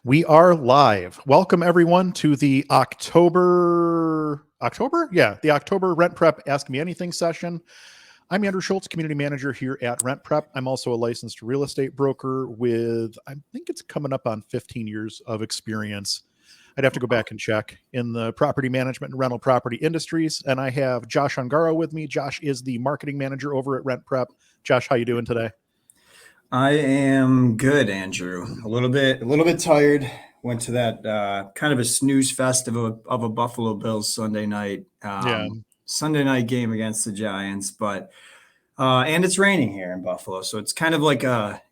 We are live. Welcome everyone to the October, the October RentPrep Ask Me Anything session. I'm Andrew Schultz, community manager here at RentPrep. I'm also a licensed real estate broker with, I think it's coming up on 15 years of experience. I'd have to go back and check in the property management and rental property industries. And I have Josh Ungaro with me. Josh is the marketing manager over at RentPrep. Josh, how you doing today? I am good, Andrew. A little bit tired. Went to that kind of a snooze fest of a Buffalo Bills Sunday night game against the Giants, but and it's raining here in Buffalo, so it's kind of like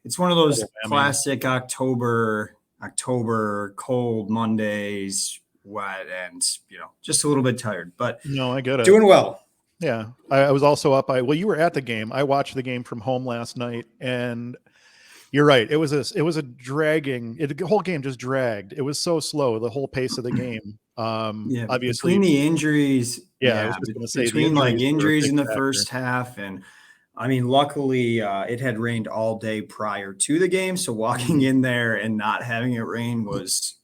it's one of those classic October cold Mondays, wet, and just a little bit tired, but no, I get it. Doing well. Yeah, I was also up. You were at the game. I watched the game from home last night, and you're right. It was a dragging. The whole game just dragged. It was so slow. The whole pace of the game. Obviously between the injuries. I was just going to say between injuries in the first half, and I mean, luckily it had rained all day prior to the game, so walking in there and not having it rain was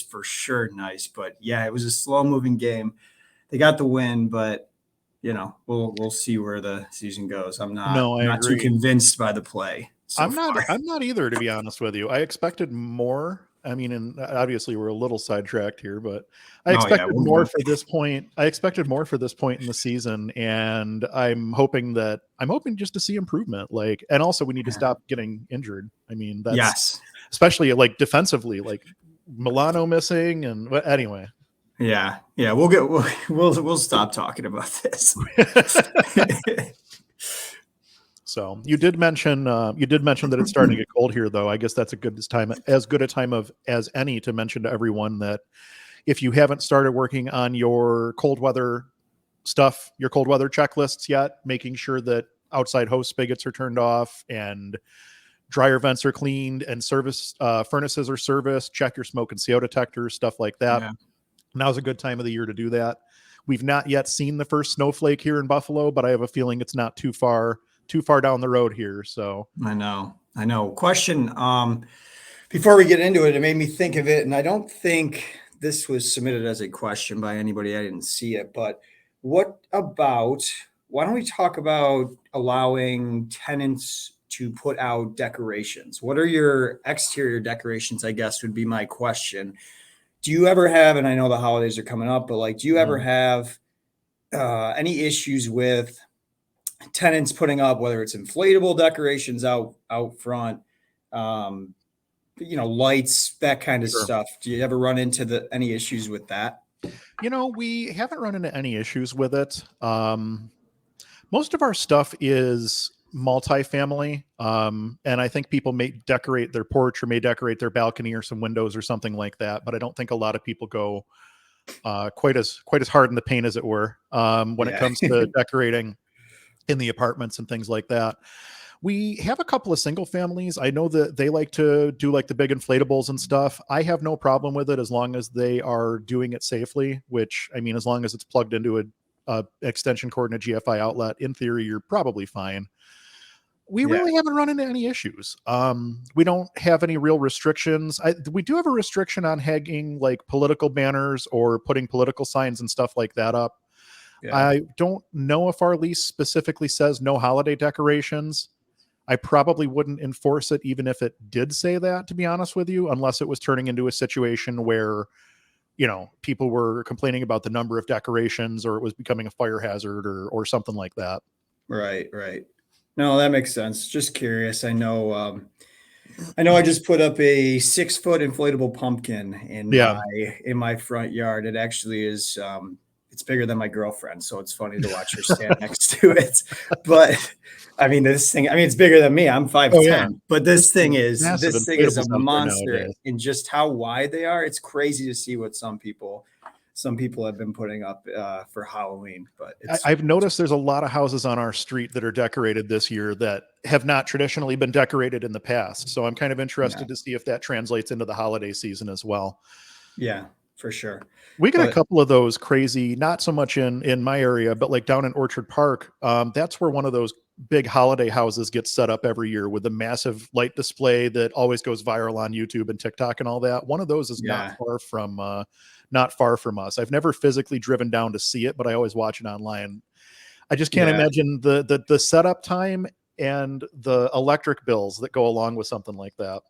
for sure nice. But yeah, it was a slow moving game. They got the win, but we'll see where the season goes. I'm not too convinced by the play. I'm not either, to be honest with you. I expected more. I mean, and obviously we're a little sidetracked here, but I expected more for this point. I expected more for this point in the season, and I'm hoping just to see improvement. And also we need to stop getting injured. I mean, that's especially defensively, Milano missing, and anyway. Yeah. We'll stop talking about this. So you did mention that it's starting to get cold here, though. I guess that's as good a time as any to mention to everyone that if you haven't started working on your cold weather stuff, your cold weather checklists yet, making sure that outside hose spigots are turned off and dryer vents are cleaned and furnaces are serviced, check your smoke and CO detectors, stuff like that. Yeah. Now's a good time of the year to do that. We've not yet seen the first snowflake here in Buffalo, but I have a feeling it's not too far down the road here. So I know. Question. Before we get into it, it made me think of it, and I don't think this was submitted as a question by anybody. I didn't see it, but why don't we talk about allowing tenants to put out decorations? What are your exterior decorations, I guess, would be my question. Do you ever have, and I know the holidays are coming up, but do you ever have any issues with tenants putting up, whether it's inflatable decorations out front, lights, that kind of stuff? Do you ever run into any issues with that? We haven't run into any issues with it. Most of our stuff is multifamily, and I think people may decorate their porch or may decorate their balcony or some windows or something like that, but I don't think a lot of people go quite as hard in the paint, as it were, when it comes to decorating in the apartments and things like that. We have a couple of single families. I know that they like to do the big inflatables and stuff. I have no problem with it as long as they are doing it safely, which, I mean, as long as it's plugged into a extension cord and a GFI outlet, in theory, you're probably fine. We really haven't run into any issues. We don't have any real restrictions. We do have a restriction on hanging political banners or putting political signs and stuff like that up. Yeah. I don't know if our lease specifically says no holiday decorations. I probably wouldn't enforce it even if it did say that, to be honest with you, unless it was turning into a situation where, people were complaining about the number of decorations or it was becoming a fire hazard or something like that. Right. No, that makes sense. Just curious. I know I just put up a 6-foot inflatable pumpkin in my front yard. It actually is, it's bigger than my girlfriend, so it's funny to watch her stand next to it. But I mean, it's bigger than me. I'm 5'10", but this thing is a monster in just how wide they are. It's crazy to see what some people have been putting up for Halloween. But I've noticed there's a lot of houses on our street that are decorated this year that have not traditionally been decorated in the past. So I'm kind of interested to see if that translates into the holiday season as well. Yeah, for sure. We got a couple of those crazy, not so much in my area, but down in Orchard Park. That's where one of those big holiday houses get set up every year with a massive light display that always goes viral on YouTube and TikTok and all that. One of those is Yeah. not far from us. I've never physically driven down to see it, but I always watch it online. I just can't imagine the setup time and the electric bills that go along with something like that.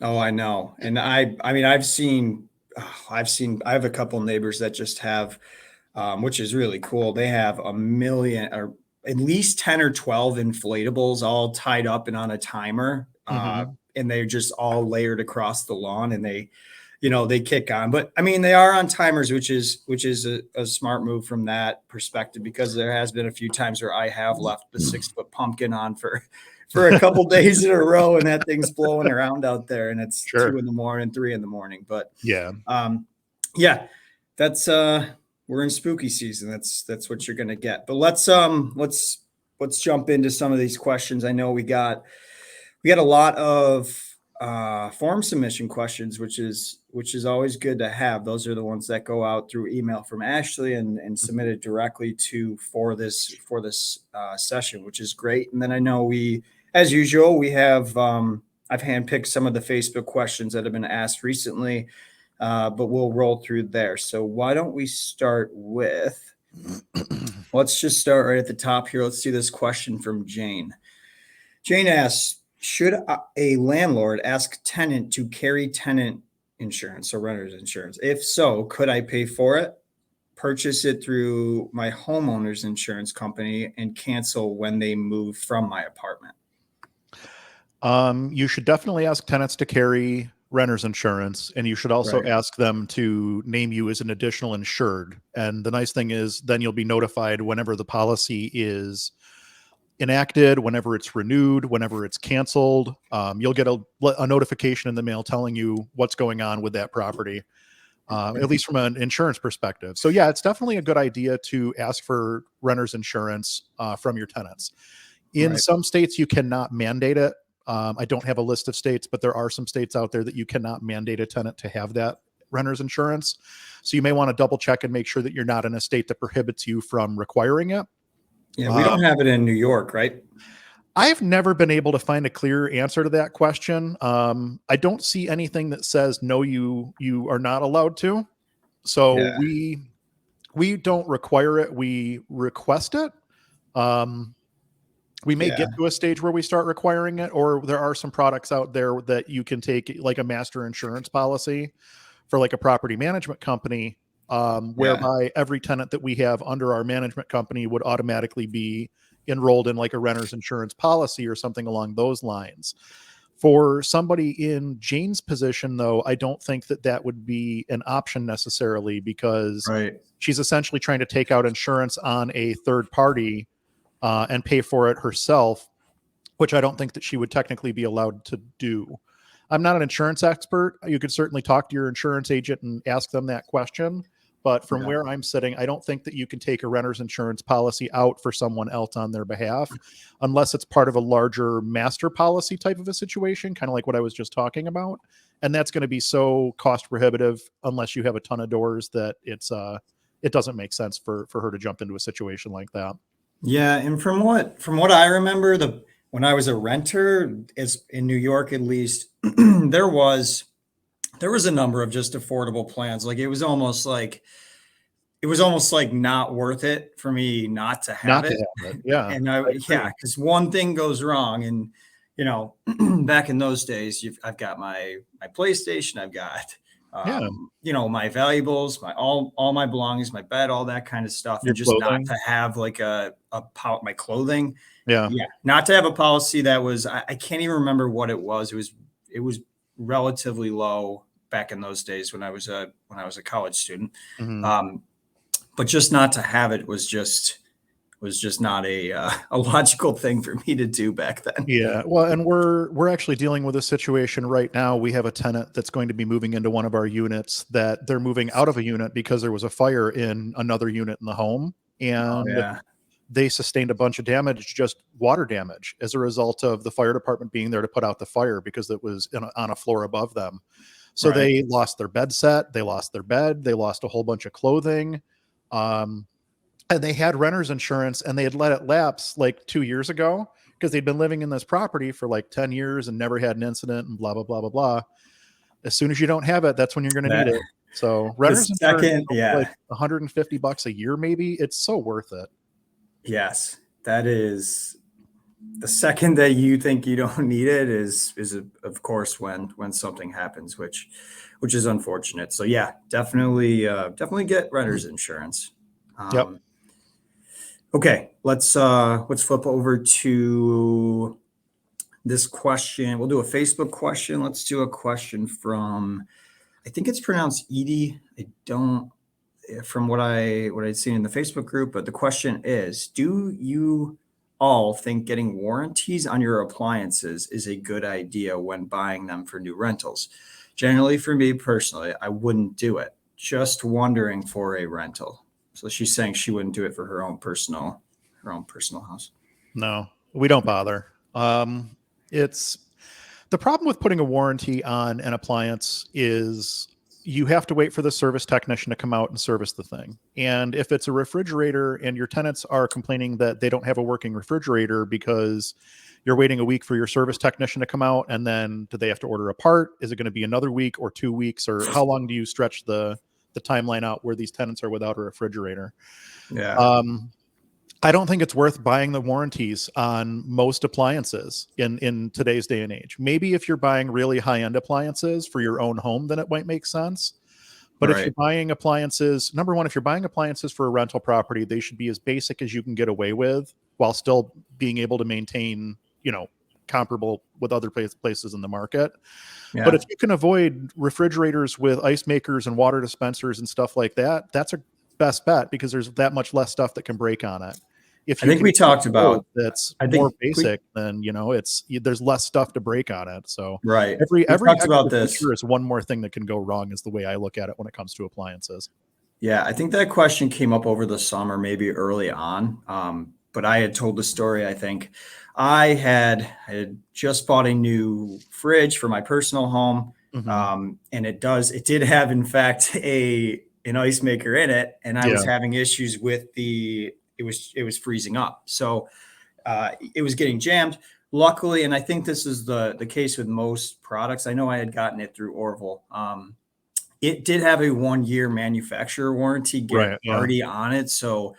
Oh, I know. And I mean, I have a couple neighbors that just have, which is really cool. They have a million or at least 10 or 12 inflatables all tied up and on a timer. And they're just all layered across the lawn, and they kick on. But I mean, they are on timers, which is a smart move from that perspective, because there has been a few times where I have left the 6-foot pumpkin on for a couple days in a row, and that thing's blowing around out there, and it's 2 a.m, 3 a.m. But that's we're in spooky season. That's what you're gonna get. But let's jump into some of these questions. I know we got a lot of form submission questions, which is always good to have. Those are the ones that go out through email from Ashley and submitted directly for this session, which is great. And then I know as usual, we have I've handpicked some of the Facebook questions that have been asked recently, but we'll roll through there. So why don't we start with, let's just start right at the top here. Let's see this question from Jane. Jane asks, should a landlord ask tenant to carry tenant insurance or renter's insurance? If so, could I pay for it, purchase it through my homeowner's insurance company, and cancel when they move from my apartment? You should definitely ask tenants to carry renter's insurance, and you should also ask them to name you as an additional insured. And the nice thing is then you'll be notified whenever the policy is enacted, whenever it's renewed, whenever it's canceled. You'll get a notification in the mail telling you what's going on with that property, at least from an insurance perspective. So yeah, it's definitely a good idea to ask for renter's insurance from your tenants. In some states, you cannot mandate it. I don't have a list of states, but there are some states out there that you cannot mandate a tenant to have that renter's insurance. So you may want to double check and make sure that you're not in a state that prohibits you from requiring it. Yeah, we don't have it in New York, right? I've never been able to find a clear answer to that question. I don't see anything that says no, you are not allowed to. So we don't require it. We request it. We may get to a stage where we start requiring it, or there are some products out there that you can take, like a master insurance policy for like a property management company, whereby every tenant that we have under our management company would automatically be enrolled in like a renter's insurance policy or something along those lines. For somebody in Jane's position, though, I don't think that would be an option necessarily, because she's essentially trying to take out insurance on a third party and pay for it herself, which I don't think that she would technically be allowed to do. I'm not an insurance expert. You could certainly talk to your insurance agent and ask them that question. But from where I'm sitting, I don't think that you can take a renter's insurance policy out for someone else on their behalf, unless it's part of a larger master policy type of a situation, kind of like what I was just talking about. And that's going to be so cost prohibitive unless you have a ton of doors that it doesn't make sense for her to jump into a situation like that. Yeah, and from what I remember, when I was a renter, as in New York at least, there was a number of just affordable plans. Like it was almost like not worth it for me not to have it. Yeah. And because one thing goes wrong, and back in those days, I've got my PlayStation, I've got my valuables, all my belongings, my bed, all that kind of stuff. Your and just clothing. not to have like my clothing. Yeah. Not to have a policy that was, I can't even remember what it was. It was relatively low back in those days when I was a college student. But just not to have it was just not a logical thing for me to do back then. Yeah. Well, and we're actually dealing with a situation right now. We have a tenant that's going to be moving into one of our units that they're moving out of a unit because there was a fire in another unit in the home, and they sustained a bunch of damage, just water damage, as a result of the fire department being there to put out the fire because it was on a floor above them. So they lost their bed set, they lost their bed, they lost a whole bunch of clothing. and they had renter's insurance and they had let it lapse like 2 years ago because they'd been living in this property for like 10 years and never had an incident and blah, blah, blah, blah, blah. As soon as you don't have it, that's when you're going to need it. So renter's insurance, like $150 a year, maybe. It's so worth it. Yes, that is the second that you think you don't need it is of course when something happens, which is unfortunate. So yeah, definitely get renter's insurance. Yep. Okay, let's flip over to this question. We'll do a Facebook question. Let's do a question from, I think it's pronounced Edie. I don't, from what I'd seen in the Facebook group, but the question is, do you all think getting warranties on your appliances is a good idea when buying them for new rentals? Generally, for me personally, I wouldn't do it. Just wondering for a rental. So she's saying she wouldn't do it for her own personal house. No, we don't bother. It's the problem with putting a warranty on an appliance is you have to wait for the service technician to come out and service the thing. And if it's a refrigerator and your tenants are complaining that they don't have a working refrigerator because you're waiting a week for your service technician to come out, and then do they have to order a part? Is it going to be another week or 2 weeks, or how long do you stretch the timeline out where these tenants are without a refrigerator? Yeah. I don't think it's worth buying the warranties on most appliances in today's day and age. Maybe if you're buying really high-end appliances for your own home, then it might make sense. But if you're buying appliances, number one, if you're buying appliances for a rental property, they should be as basic as you can get away with while still being able to maintain, comparable with other places in the market. Yeah. But if you can avoid refrigerators with ice makers and water dispensers and stuff like that, that's a best bet because there's that much less stuff that can break on it. If you I think we talked about that's more basic, then there's less stuff to break on it. So right, every talked about this is one more thing that can go wrong is the way I look at it when it comes to appliances. Yeah, I think that question came up over the summer, maybe early on. But I had told the story. I think I had just bought a new fridge for my personal home, and it did have, in fact, an ice maker in it, and I was having issues with it was freezing up. So it was getting jammed. Luckily, and I think this is the case with most products. I know I had gotten it through Orville. It did have a 1-year manufacturer warranty already on it. So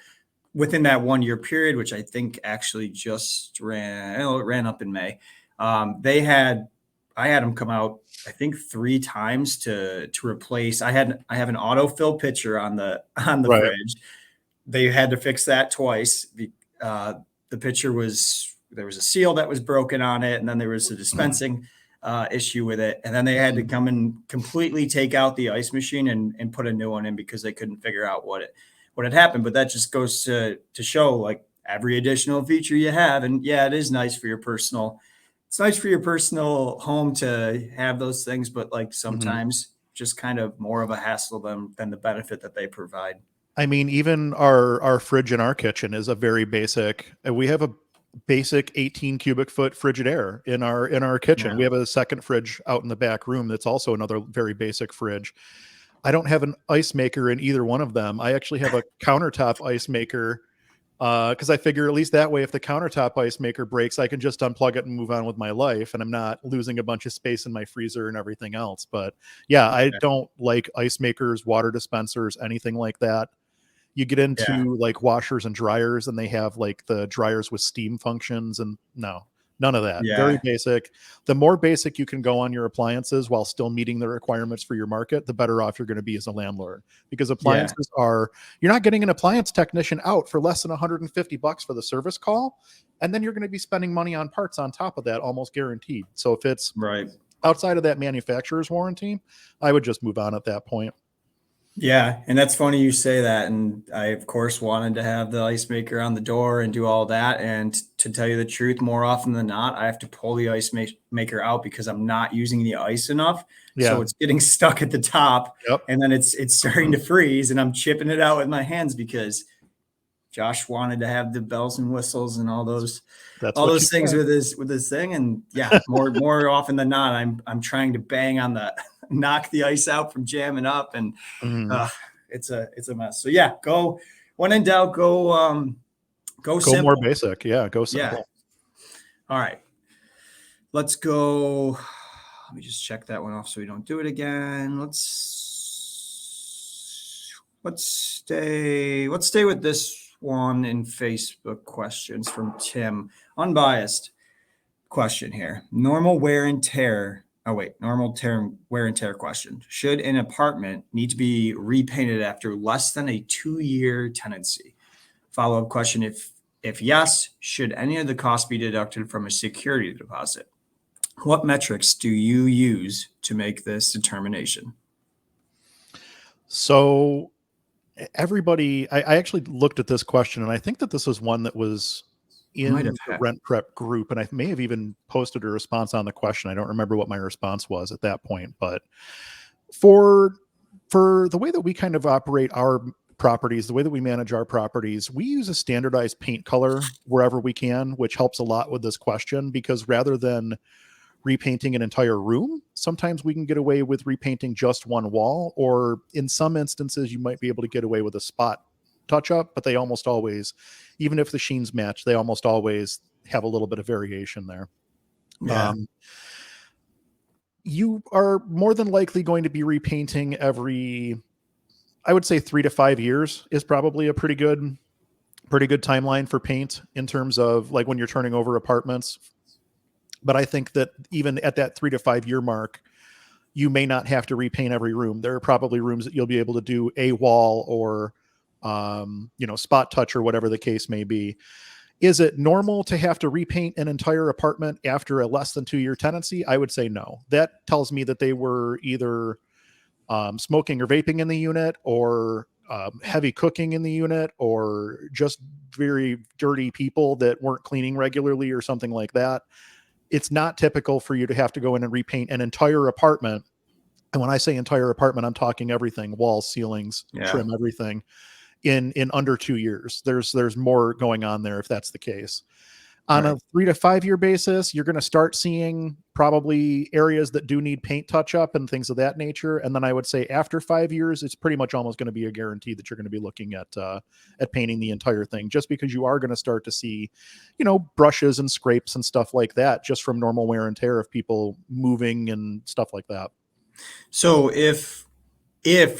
within that 1-year period, which I think actually just ran up in May, I had them come out, I think 3 times to replace. I have an autofill pitcher on the fridge. They had to fix that twice. The pitcher there was a seal that was broken on it, and then there was a dispensing issue with it. And then they had to come and completely take out the ice machine and put a new one in because they couldn't figure out what had happened. But that just goes to show, like, every additional feature you have. And yeah, it is nice for your personal. It's nice for your personal home to have those things, but like sometimes just kind of more of a hassle than the benefit that they provide. I mean, even our fridge in our kitchen is a very basic. We have a basic 18 cubic foot Frigidaire in our kitchen. Yeah. We have a second fridge out in the back room that's also another very basic fridge. I don't have an ice maker in either one of them. I actually have a countertop ice maker because I figure at least that way, if the countertop ice maker breaks, I can just unplug it and move on with my life, and I'm not losing a bunch of space in my freezer and everything else. But yeah, I don't like ice makers, water dispensers, anything like that. You get into like washers and dryers, and they have like the dryers with steam functions, and no, none of that. Very basic. The more basic you can go on your appliances while still meeting the requirements for your market, the better off you're going to be as a landlord, because appliances you're not getting an appliance technician out for less than $150 for the service call. And then you're going to be spending money on parts on top of that, almost guaranteed. So if it's outside of that manufacturer's warranty, I would just move on at that point. Yeah. And that's funny you say that. And I, of course, wanted to have the ice maker on the door and do all that. And to tell you the truth, more often than not, I have to pull the ice maker out because I'm not using the ice enough. Yeah. So it's getting stuck at the top. Yep. And then it's starting to freeze, and I'm chipping it out with my hands because Josh wanted to have the bells and whistles and all those things with his thing. And yeah, more often than not, I'm trying to bang on knock the ice out from jamming up, and it's a mess. So yeah, When in doubt, go Go simple. more basic. Yeah, go Yeah. simple. All right. Let's go. Let me just check that one off so we don't do it again. Let's stay with this one in Facebook questions from Tim. Unbiased question here. Normal wear and tear. Oh wait, wear and tear question. Should an apartment need to be repainted after less than a 2-year tenancy? Follow-up question. If yes, should any of the costs be deducted from a security deposit? What metrics do you use to make this determination? So everybody, I actually looked at this question, and I think that this was one that was in the RentPrep group, and I may have even posted a response on the question. I don't remember what my response was at that point, but for the way that we kind of operate our properties, the way that we manage our properties, we use a standardized paint color wherever we can, which helps a lot with this question, because rather than repainting an entire room, sometimes we can get away with repainting just one wall, or in some instances you might be able to get away with a spot touch up, but they almost always, even if the sheens match, they almost always have a little bit of variation there. Yeah. You are more than likely going to be repainting every, I would say 3 to 5 years is probably a pretty good timeline for paint in terms of like when you're turning over apartments. But I think that even at that 3 to 5 year mark, you may not have to repaint every room. There are probably rooms that you'll be able to do a wall or, spot touch or whatever the case may be. Is it normal to have to repaint an entire apartment after a less than 2-year tenancy? I would say no. That tells me that they were either smoking or vaping in the unit, or heavy cooking in the unit, or just very dirty people that weren't cleaning regularly or something like that. It's not typical for you to have to go in and repaint an entire apartment. And when I say entire apartment, I'm talking everything: walls, ceilings, trim, everything in under 2 years. There's more going on there if that's the case. On a 3 to 5 year basis, you're going to start seeing probably areas that do need paint touch up and things of that nature. And then I would say after 5 years, it's pretty much almost going to be a guarantee that you're going to be looking at painting the entire thing, just because you are going to start to see, brushes and scrapes and stuff like that, just from normal wear and tear of people moving and stuff like that. So if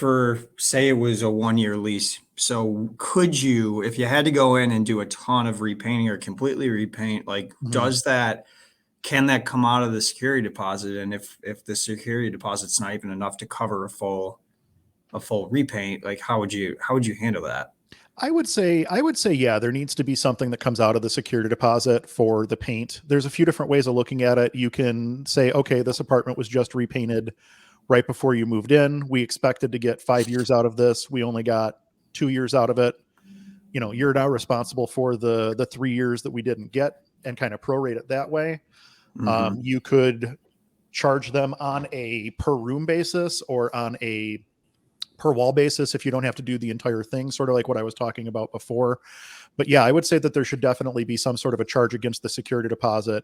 or say it was a 1-year lease, so could you, if you had to go in and do a ton of repainting or completely repaint, like can that come out of the security deposit? And if the security deposit's not even enough to cover a full repaint, like how would you handle that? I would say, yeah, there needs to be something that comes out of the security deposit for the paint. There's a few different ways of looking at it. You can say, okay, this apartment was just repainted right before you moved in. We expected to get 5 years out of this. We only got 2 years out of it. You're now responsible for the 3 years that we didn't get, and kind of prorate it that way. You could charge them on a per room basis or on a per wall basis if you don't have to do the entire thing, sort of like what I was talking about before. But yeah, I would say that there should definitely be some sort of a charge against the security deposit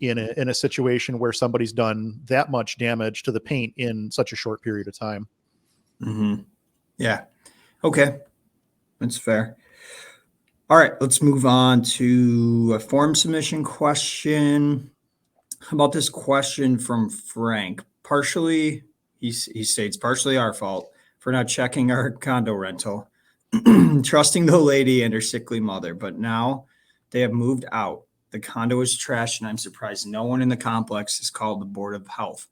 in a situation where somebody's done that much damage to the paint in such a short period of time. Yeah. Okay. That's fair. All right, let's move on to a form submission question. How about this question from Frank? He states, partially our fault for not checking our condo rental, trusting the lady and her sickly mother, but now they have moved out. The condo is trashed, and I'm surprised no one in the complex has called the Board of Health.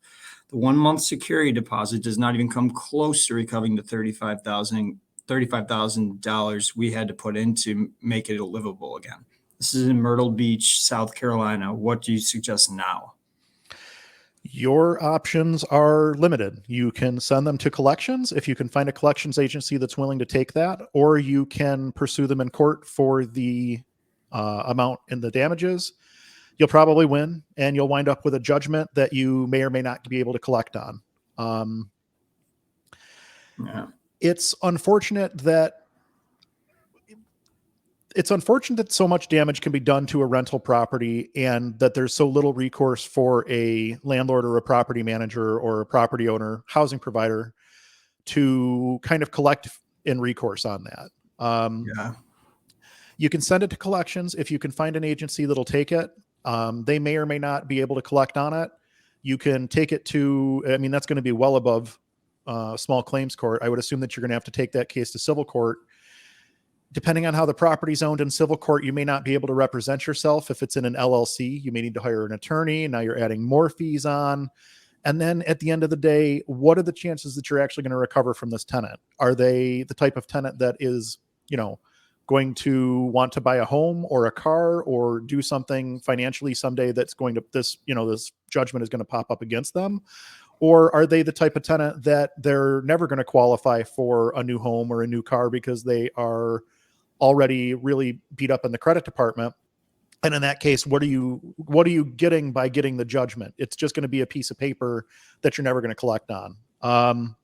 The 1 month security deposit does not even come close to recovering the $35,000 we had to put in to make it livable again. This is in Myrtle Beach, South Carolina. What do you suggest now? Your options are limited. You can send them to collections if you can find a collections agency that's willing to take that, or you can pursue them in court for the amount in the damages. You'll probably win, and you'll wind up with a judgment that you may or may not be able to collect on. It's unfortunate that so much damage can be done to a rental property, and that there's so little recourse for a landlord or a property manager or a property owner, housing provider, to kind of collect in recourse on that. Yeah. You can send it to collections if you can find an agency that'll take it. They may or may not be able to collect on it. You can take it to, I mean, that's going to be well above small claims court. I would assume that you're going to have to take that case to civil court. Depending on how the property's owned in civil court, you may not be able to represent yourself. If it's in an LLC, you may need to hire an attorney. Now you're adding more fees on. And then at the end of the day, what are the chances that you're actually going to recover from this tenant? Are they the type of tenant that is, going to want to buy a home or a car or do something financially someday that's going to, this judgment is going to pop up against them? Or are they the type of tenant that they're never going to qualify for a new home or a new car because they are already really beat up in the credit department? And in that case, what are you getting by getting the judgment? It's just going to be a piece of paper that you're never going to collect on.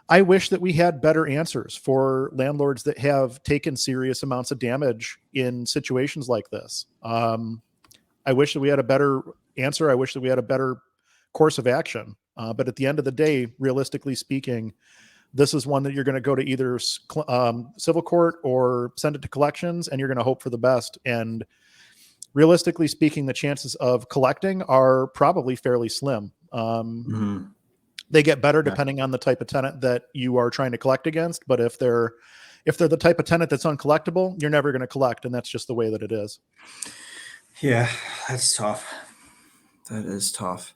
I wish that we had better answers for landlords that have taken serious amounts of damage in situations like this. I wish that we had a better answer. I wish that we had a better course of action. But at the end of the day, realistically speaking, this is one that you're going to go to either civil court or send it to collections, and you're going to hope for the best. And realistically speaking, the chances of collecting are probably fairly slim. They get better depending on the type of tenant that you are trying to collect against. But if they're the type of tenant that's uncollectible, you're never going to collect. And that's just the way that it is. Yeah, that's tough. That is tough.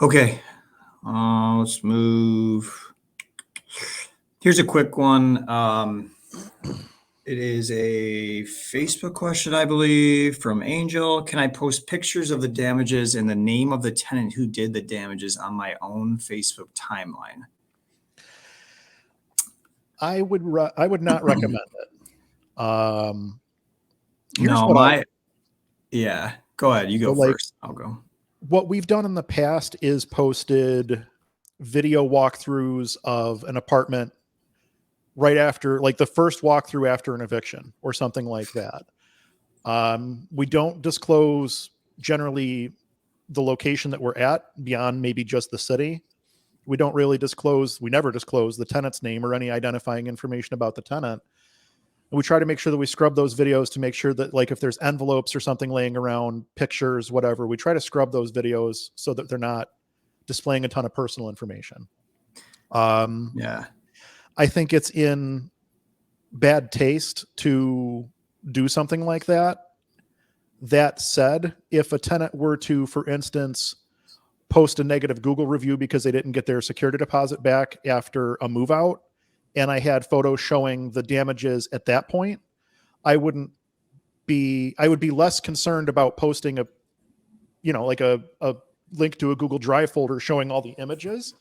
Okay. Let's move. Here's a quick one. It is a Facebook question, I believe, from Angel. Can I post pictures of the damages and the name of the tenant who did the damages on my own Facebook timeline? I would not recommend it. Yeah, go ahead. You go first. I'll go. What we've done in the past is posted video walkthroughs of an apartment right after, like the first walkthrough after an eviction or something like that. We don't disclose generally the location that we're at beyond maybe just the city. We never disclose the tenant's name or any identifying information about the tenant. And we try to make sure that we scrub those videos to make sure that, like, if there's envelopes or something laying around, pictures, whatever, we try to scrub those videos so that they're not displaying a ton of personal information. I think it's in bad taste to do something like that. That said, if a tenant were to, for instance, post a negative Google review because they didn't get their security deposit back after a move out, and I had photos showing the damages at that point, I would be less concerned about posting a link to a Google Drive folder showing all the images.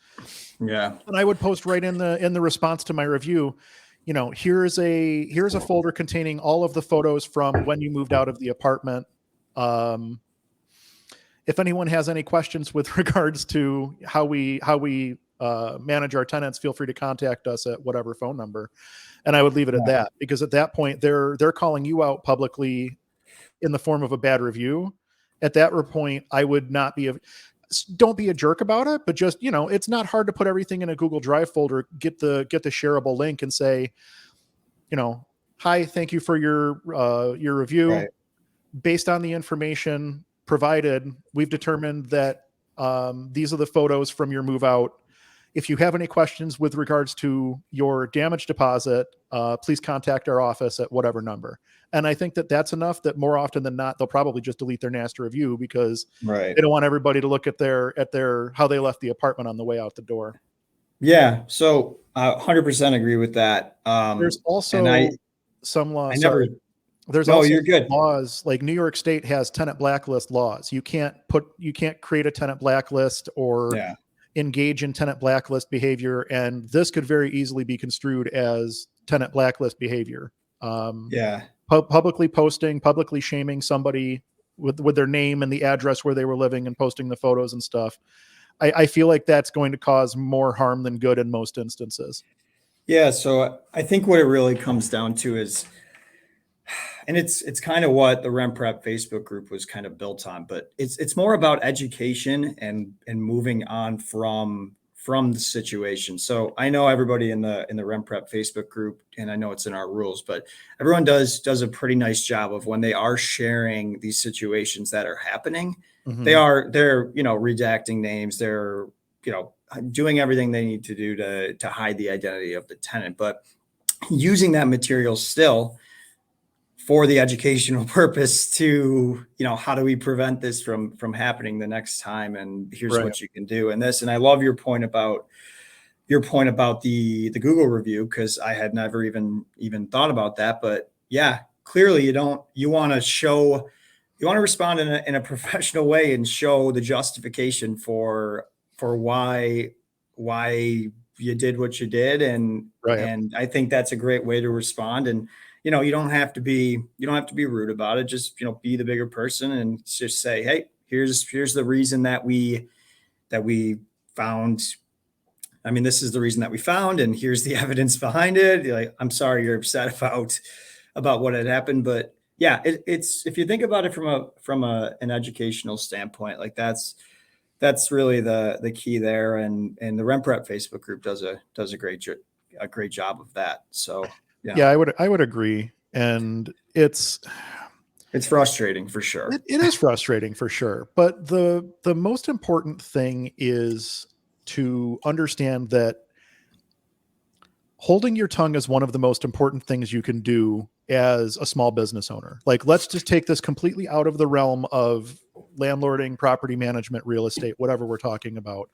Yeah. And I would post right in the response to my review, here's a folder containing all of the photos from when you moved out of the apartment. If anyone has any questions with regards to how we manage our tenants, feel free to contact us at whatever phone number. And I would leave it at that, because at that point they're calling you out publicly in the form of a bad review. At that point, I would not don't be a jerk about it, but just, it's not hard to put everything in a Google Drive folder, get the shareable link and say, hi, thank you for your review. Right. Based on the information provided, we've determined that these are the photos from your move out. If you have any questions with regards to your damage deposit, please contact our office at whatever number. And I think that that's enough, that more often than not, they'll probably just delete their nasty review because they don't want everybody to look at their how they left the apartment on the way out the door. Yeah. So I 100% agree with that. There's also some laws. You're good. Laws like New York State has tenant blacklist laws. You can't create a tenant blacklist or engage in tenant blacklist behavior. And this could very easily be construed as tenant blacklist behavior. Publicly posting, publicly shaming somebody with their name and the address where they were living and posting the photos and stuff. I feel like that's going to cause more harm than good in most instances. Yeah. So I think what it really comes down to is, and it's kind of what the RentPrep Facebook group was kind of built on, but it's more about education and moving on from from the situation. So I know everybody in the RentPrep Facebook group, and I know it's in our rules, but everyone does a pretty nice job of when they are sharing these situations that are happening. Mhm. They're redacting names. They're doing everything they need to do to hide the identity of the tenant, but using that material still for the educational purpose to, how do we prevent this from happening the next time? And here's Right. what you can do. And I love your point about the Google review, because I had never even thought about that. But yeah, clearly you want to respond in a professional way and show the justification for why you did what you did. Right. And I think that's a great way to respond. And you don't have to be rude about it. Just be the bigger person and just say, hey, here's the reason that we found. I mean, this is the reason that we found, and here's the evidence behind it. Like, I'm sorry you're upset about what had happened, but yeah, it's if you think about it from an educational standpoint, like that's really the key there. And the RentPrep Facebook group does a great job of that. So Yeah, I would agree. And it's frustrating for sure. It is frustrating for sure. But the most important thing is to understand that holding your tongue is one of the most important things you can do as a small business owner. Like, let's just take this completely out of the realm of landlording, property management, real estate, whatever we're talking about.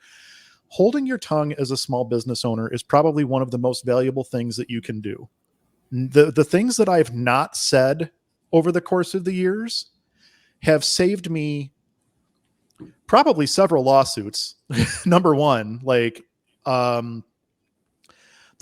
Holding your tongue as a small business owner is probably one of the most valuable things that you can do. The things that I've not said over the course of the years have saved me probably several lawsuits. Number one, like, the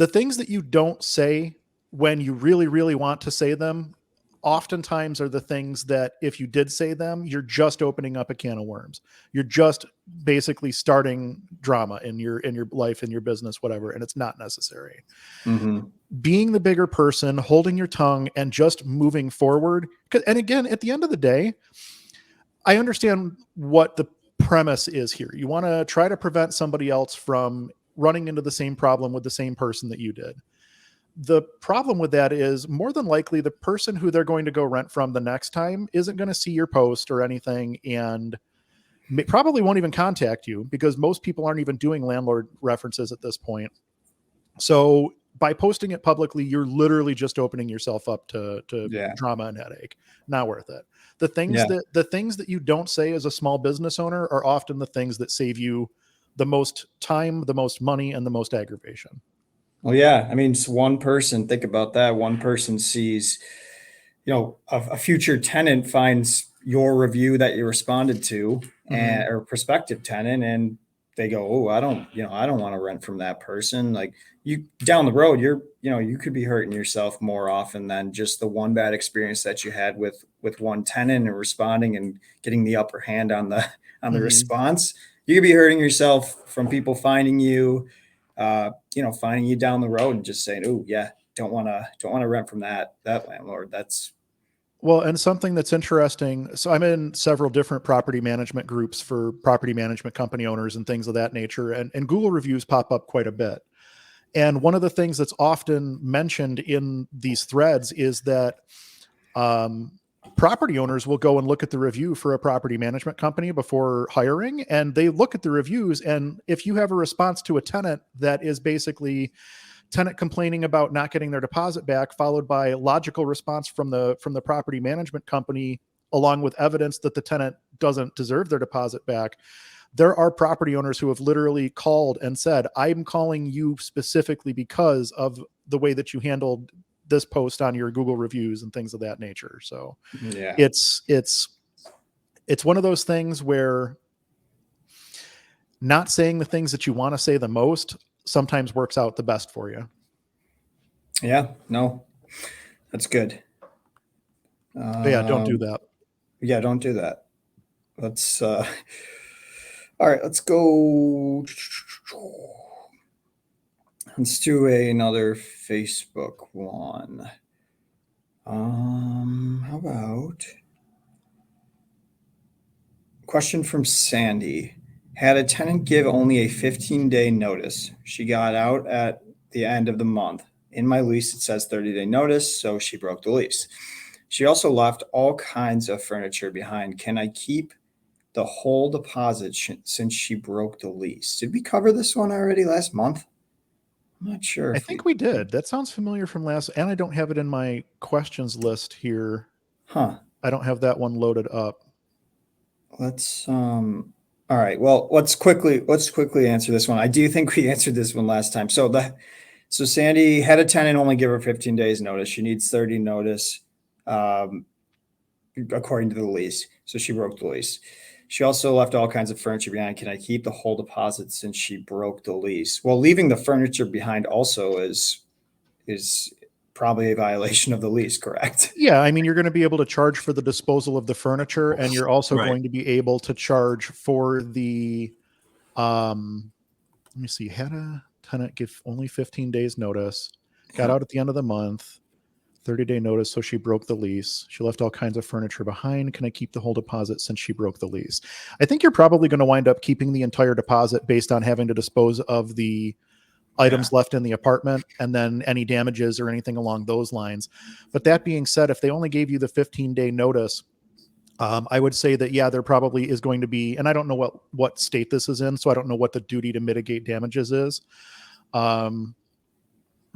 things that you don't say when you really, really want to say them oftentimes are the things that if you did say them, you're just opening up a can of worms. You're just basically starting drama in your life, in your business, whatever, and it's not necessary. Mm-hmm. Being the bigger person, holding your tongue, and just moving forward. And again, at the end of the day, I understand what the premise is here. You want to try to prevent somebody else from running into the same problem with the same person that you did. The problem with that is more than likely the person who they're going to go rent from the next time isn't going to see your post or anything, and probably won't even contact you, because most people aren't even doing landlord references at this point. So by posting it publicly, you're literally just opening yourself up to drama and headache. Not worth it. The things that you don't say as a small business owner are often the things that save you the most time, the most money, and the most aggravation. Well, yeah. I mean, it's one person. Think about that. One person sees, a future tenant finds your review that you responded to, and or prospective tenant, and they go, "Oh, I don't want to rent from that person." Like, you down the road, you could be hurting yourself more often than just the one bad experience that you had with one tenant and responding and getting the upper hand on the response. You could be hurting yourself from people finding you, finding you down the road and just saying, "Oh, yeah, don't want to rent from that landlord." That's Well, and something that's interesting. So I'm in several different property management groups for property management company owners and things of that nature. And Google reviews pop up quite a bit. And one of the things that's often mentioned in these threads is that property owners will go and look at the review for a property management company before hiring. And they look at the reviews. And if you have a response to a tenant that is basically tenant complaining about not getting their deposit back, followed by a logical response from the property management company, along with evidence that the tenant doesn't deserve their deposit back, there are property owners who have literally called and said, "I'm calling you specifically because of the way that you handled this post on your Google reviews," and things of that nature. So yeah. it's one of those things where not saying the things that you want to say the most sometimes works out the best for you. Yeah, no, that's good. Yeah, don't do that. Yeah, don't do that. Let's all right, let's go. Let's do another Facebook one. How about question from Sandy? Had a tenant give only a 15-day notice. She got out at the end of the month. In my lease, it says 30-day notice, so she broke the lease. She also left all kinds of furniture behind. Can I keep the whole deposit since she broke the lease? Did we cover this one already last month? I'm not sure. I think we did. That sounds familiar from last, and I don't have it in my questions list here. Huh. I don't have that one loaded up. Let's all right. Well, let's quickly answer this one. I do think we answered this one last time. So Sandy had a tenant only give her 15 days notice. She needs 30 notice according to the lease. So she broke the lease. She also left all kinds of furniture behind. Can I keep the whole deposit since she broke the lease? Well, leaving the furniture behind also is probably a violation of the lease, correct? Yeah, I mean, you're going to be able to charge for the disposal of the furniture, and you're also Right. going to be able to charge for the, let me see, had a tenant give only 15 days notice, got out at the end of the month, 30-day notice, so she broke the lease. She left all kinds of furniture behind. Can I keep the whole deposit since she broke the lease? I think you're probably going to wind up keeping the entire deposit based on having to dispose of the items left in the apartment and then any damages or anything along those lines. But that being said, if they only gave you the 15-day notice, I would say that, yeah, there probably is going to be, and I don't know what state this is in, so I don't know what the duty to mitigate damages is. Got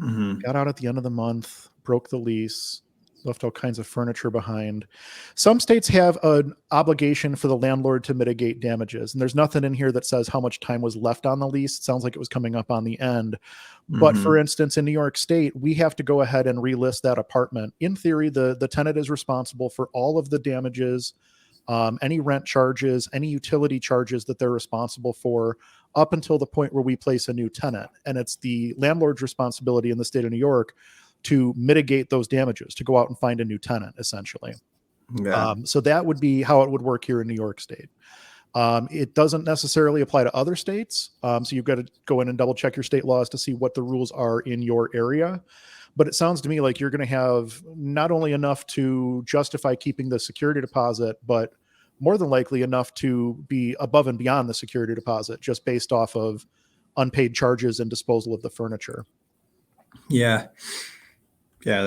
out at the end of the month, broke the lease, left all kinds of furniture behind. Some states have an obligation for the landlord to mitigate damages, and there's nothing in here that says how much time was left on the lease. It sounds like it was coming up on the end. But for instance, in New York State, we have to go ahead and relist that apartment. In theory, the tenant is responsible for all of the damages, any rent charges, any utility charges that they're responsible for up until the point where we place a new tenant. And it's the landlord's responsibility in the state of New York to mitigate those damages, to go out and find a new tenant, essentially. Yeah. So that would be how it would work here in New York State. It doesn't necessarily apply to other states. So you've got to go in and double check your state laws to see what the rules are in your area. But it sounds to me like you're going to have not only enough to justify keeping the security deposit, but more than likely enough to be above and beyond the security deposit, just based off of unpaid charges and disposal of the furniture. Yeah. Yeah,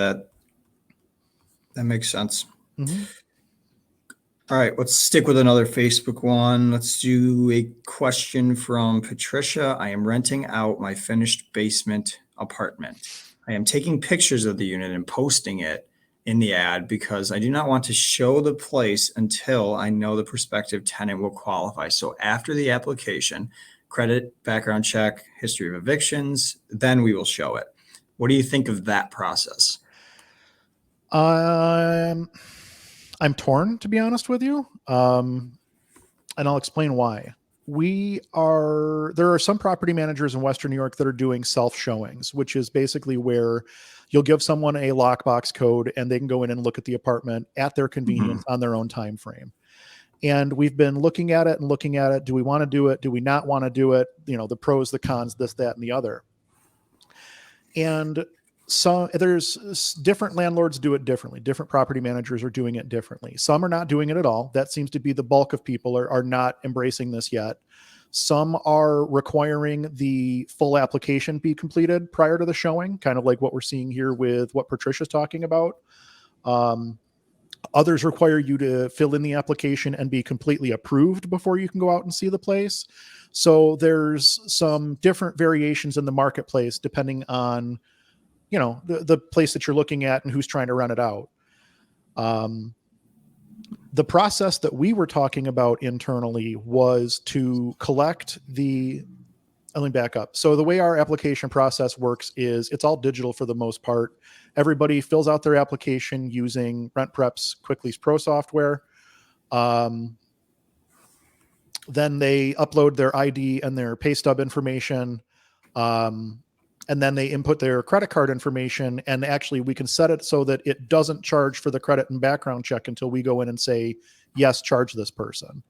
that makes sense. Mm-hmm. All right, let's stick with another Facebook one. Let's do a question from Patricia. I am renting out my finished basement apartment. I am taking pictures of the unit and posting it in the ad because I do not want to show the place until I know the prospective tenant will qualify. So after the application, credit, background check, history of evictions, then we will show it. What do you think of that process? I'm torn, to be honest with you. And I'll explain why. There are some property managers in Western New York that are doing self showings, which is basically where you'll give someone a lockbox code and they can go in and look at the apartment at their convenience on their own time frame. And we've been looking at it. Do we want to do it? Do we not want to do it? You know, the pros, the cons, this, that, and the other. And so there's different landlords do it differently. Different property managers are doing it differently. Some are not doing it at all. That seems to be the bulk of people are not embracing this yet. Some are requiring the full application be completed prior to the showing, kind of like what we're seeing here with what Patricia's talking about. Others require you to fill in the application and be completely approved before you can go out and see the place. So there's some different variations in the marketplace depending on, you know, the place that you're looking at and who's trying to rent it out. The process that we were talking about internally was to collect let me back up. So the way our application process works is it's all digital for the most part. Everybody fills out their application using RentPrep's QuickLease Pro software. Then they upload their ID and their pay stub information. And then they input their credit card information. And actually we can set it so that it doesn't charge for the credit and background check until we go in and say, yes, charge this person.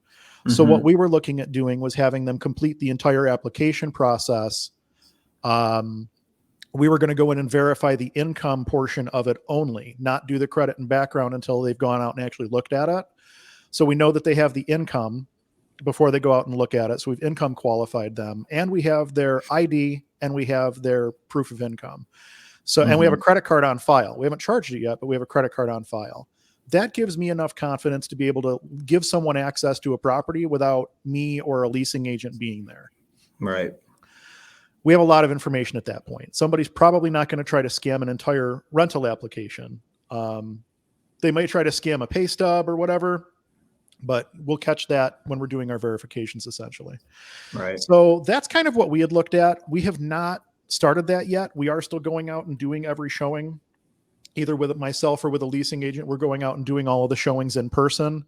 So what we were looking at doing was having them complete the entire application process. We were going to go in and verify the income portion of it only, not do the credit and background until they've gone out and actually looked at it. So we know that they have the income. before they go out and look at it. So we've income qualified them, and we have their ID, and we have their proof of income. So, and we have a credit card on file. We haven't charged it yet, but we have a credit card on file. That gives me enough confidence to be able to give someone access to a property without me or a leasing agent being there. Right. We have a lot of information at that point. Somebody's probably not going to try to scam an entire rental application. They might try to scam a pay stub or whatever, but we'll catch that when we're doing our verifications, essentially. Right. So that's kind of what we had looked at. We have not started that yet. We are still going out and doing every showing, either with myself or with a leasing agent. We're going out and doing all of the showings in person.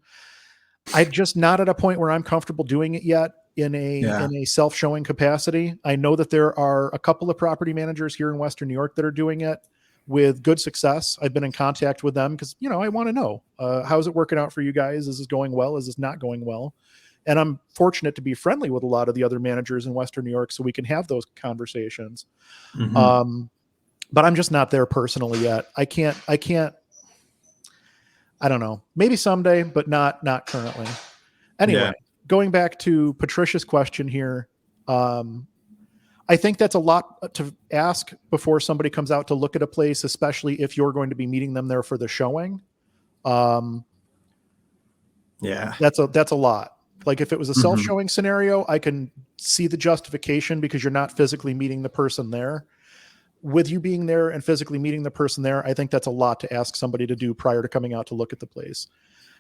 I'm just not at a point where I'm comfortable doing it yet in a self-showing capacity. I know that there are a couple of property managers here in Western New York that are doing it with good success. I've been in contact with them because, I want to know, how's it working out for you guys? Is this going well? Is this not going well? And I'm fortunate to be friendly with a lot of the other managers in Western New York, so we can have those conversations. But I'm just not there personally yet. I can't, I don't know, maybe someday, but not currently. Anyway, going back to Patricia's question here. I think that's a lot to ask before somebody comes out to look at a place, especially if you're going to be meeting them there for the showing. That's a lot. Like if it was a self-showing scenario, I can see the justification because you're not physically meeting the person there. With you being there and physically meeting the person there, I think that's a lot to ask somebody to do prior to coming out to look at the place.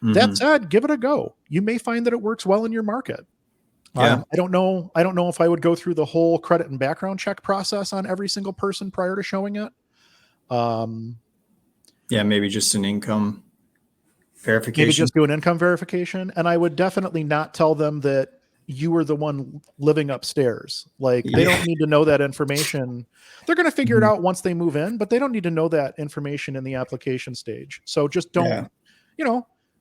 That said, give it a go. You may find that it works well in your market. I don't know if I would go through the whole credit and background check process on every single person prior to showing it. Maybe just an income verification. Maybe just do an income verification. And I would definitely not tell them that you were the one living upstairs. Like they don't need to know that information. They're going to figure it out once they move in, but they don't need to know that information in the application stage. So just don't,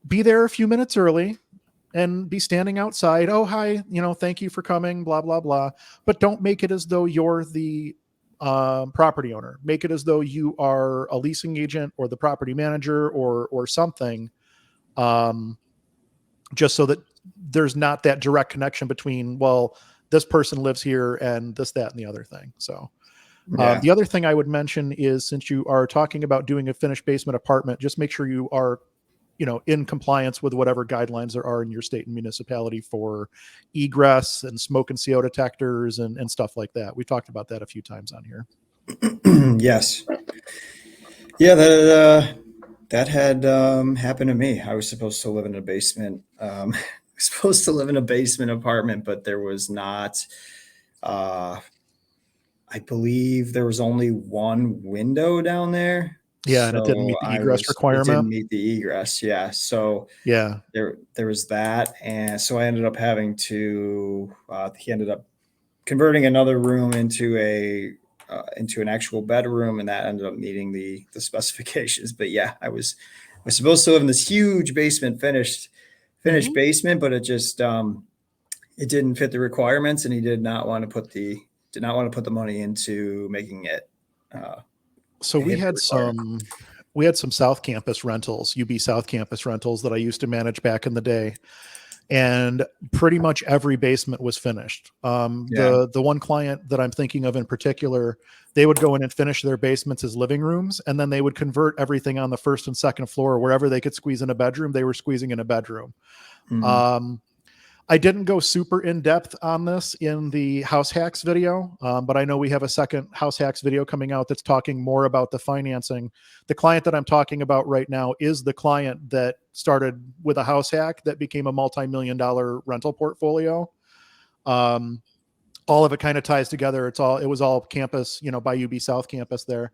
be there a few minutes early and be standing outside. Oh, hi, thank you for coming, blah, blah, blah. But don't make it as though you're the property owner. Make it as though you are a leasing agent or the property manager or something. Just so that there's not that direct connection between, well, this person lives here and this, that, and the other thing. So the other thing I would mention is, since you are talking about doing a finished basement apartment, just make sure you are, in compliance with whatever guidelines there are in your state and municipality for egress and smoke and CO detectors and stuff like that. We talked about that a few times on here. Yes. Yeah. That had happened to me. I was supposed to live in a basement. Supposed to live in a basement apartment, but there was not. I believe there was only one window down there. Yeah, and it didn't meet the egress requirement. It didn't meet the egress. Yeah, so there was that, and so I ended up having to. He ended up converting another room into an actual bedroom, and that ended up meeting the specifications. But yeah, I was supposed to live in this huge basement, finished basement, but it just it didn't fit the requirements, and he did not want to put the money into making it. So we had some South Campus rentals, UB South Campus rentals that I used to manage back in the day. And pretty much every basement was finished. The one client that I'm thinking of in particular, they would go in and finish their basements as living rooms, and then they would convert everything on the first and second floor. Wherever they could squeeze in a bedroom, they were squeezing in a bedroom. I didn't go super in depth on this in the house hacks video, but I know we have a second house hacks video coming out that's talking more about the financing. The client that I'm talking about right now is the client that started with a house hack that became a multi-million-dollar rental portfolio. All of it kind of ties together. It was all campus, by UB South Campus there.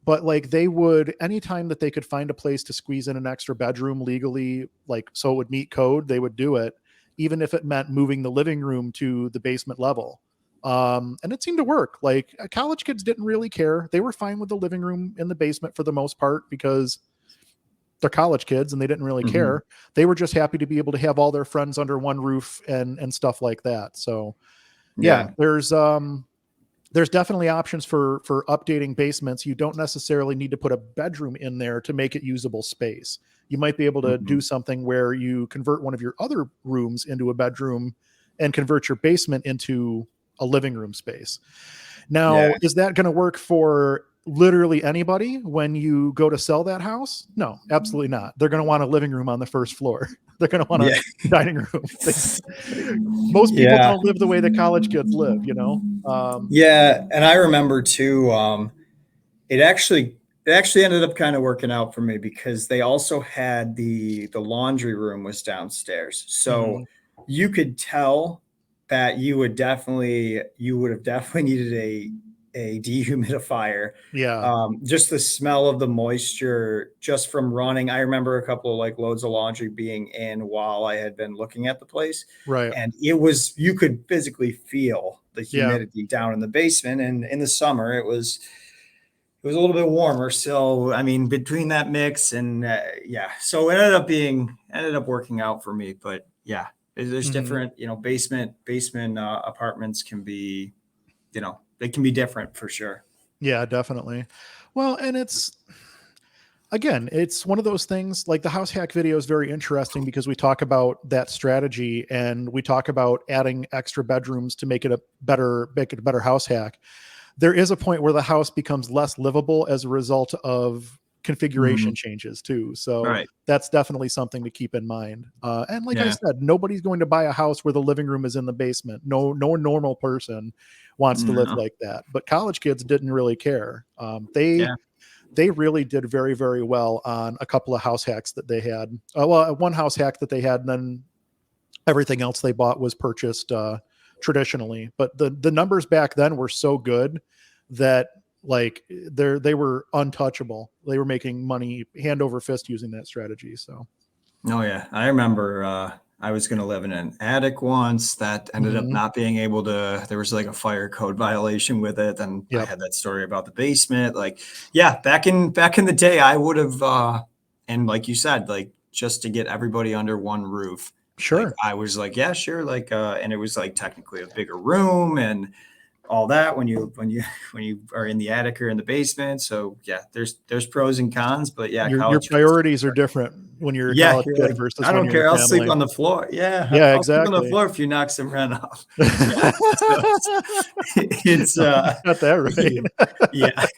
But like they would, anytime that they could find a place to squeeze in an extra bedroom legally, like so it would meet code, they would do it, even if it meant moving the living room to the basement level. And it seemed to work. Like college kids didn't really care. They were fine with the living room in the basement for the most part because they're college kids and they didn't really care. They were just happy to be able to have all their friends under one roof and stuff like that. So there's definitely options for updating basements. You don't necessarily need to put a bedroom in there to make it usable space. You might be able to do something where you convert one of your other rooms into a bedroom and convert your basement into a living room space. Now, is that going to work for literally anybody when you go to sell that house? No, absolutely not. They're going to want a living room on the first floor. They're going to want a dining room. Most people don't live the way that college kids live, you know? And I remember too, it actually ended up kind of working out for me because they also had the laundry room was downstairs. So you could tell that you would have definitely needed a dehumidifier. Yeah. Just the smell of the moisture just from running. I remember a couple of like loads of laundry being in while I had been looking at the place. Right. And you could physically feel the humidity down in the basement. And in the summer, it was a little bit warmer. So, I mean, between that mix and so it ended up working out for me. But yeah, there's different, basement apartments can be, they can be different for sure. Yeah, definitely. Well, and it's one of those things, like the house hack video is very interesting because we talk about that strategy and we talk about adding extra bedrooms to make it a better house hack. There is a point where the house becomes less livable as a result of configuration changes too. So that's definitely something to keep in mind. And like I said, nobody's going to buy a house where the living room is in the basement. No normal person wants to live like that. But college kids didn't really care. They really did very, very well on a couple of house hacks that they had. One house hack that they had, and then everything else they bought was purchased traditionally. But the numbers back then were so good that like they were untouchable. They were making money hand over fist using that strategy. So, I remember I was going to live in an attic once that ended up not being able to. There was like a fire code violation with it, and I had that story about the basement. Like, back in the day, I would have, and like you said, like just to get everybody under one roof. Sure, like, I was like, yeah, sure, like, and it was like technically a bigger room and all that when you are in the attic or in the basement. So there's pros and cons, but your priorities are different when you're a college kid like, versus I don't when you're care. I'll family. sleep on the floor. I'll sleep on the floor if you knock some rent off. It's got that right.